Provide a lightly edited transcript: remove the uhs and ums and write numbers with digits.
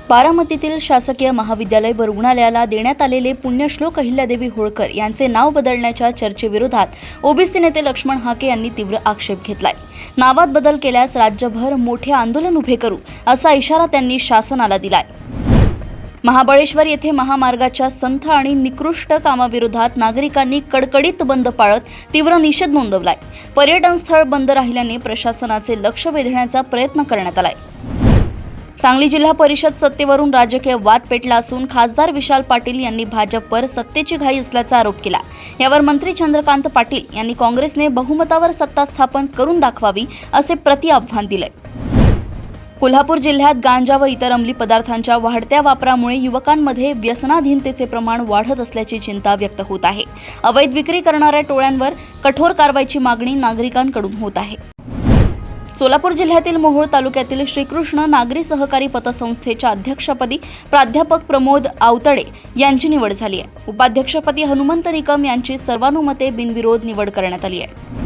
बारामतीतील शासकीय महाविद्यालय व रुग्णालयाला देण्यात आलेले पुण्यश्लोक अहिल्यादेवी होळकर यांचे नाव बदलण्याच्या चर्चेविरोधात ओबीसी नेते लक्ष्मण हाके यांनी तीव्र आक्षेप घेतलाय। नावात बदल केल्यास राज्यभर मोठे आंदोलन उभे करू असा इशारा त्यांनी शासनाला दिलाय। महाबळेश्वर येथे महामार्गाच्या संथ आणि निकृष्ट कामाविरोधात नागरिकांनी कडकडीत बंद पाळत तीव्र निषेध नोंदवलाय। पर्यटन स्थळ बंद राहिल्याने प्रशासनाचे लक्ष वेधण्याचा प्रयत्न करण्यात आलाय। सांगली जिल्हा परिषद सत्तेवरून राजकीय वाद पेटला असून खासदार विशाल पाटील यांनी भाजपवर सत्तेची घाई असल्याचा आरोप केला। यावर मंत्री चंद्रकांत पाटील यांनी काँग्रेसने बहुमतावर सत्ता स्थापन करून दाखवावी असे प्रतिआव्हान दिले। कोल्हापूर जिल्ह्यात गांजा व इतर अंमली पदार्थांच्या वाढत्या वापरामुळे युवकांमध्ये व्यसनाधीनतेचे प्रमाण वाढत असल्याची चिंता व्यक्त होत आहे। अवैध विक्री करणाऱ्या टोळ्यांवर कठोर कारवाईची मागणी नागरिकांकडून होत आहे। सोलापूर जिल्ह्यातील मोहोळ तालुक्यातील श्रीकृष्ण नागरी सहकारी पतसंस्थेच्या अध्यक्षपदी प्राध्यापक प्रमोद आवतडे यांची निवड झाली आहे। उपाध्यक्षपदी हनुमंत निकम यांची सर्वानुमते बिनविरोध निवड करण्यात आली आहे।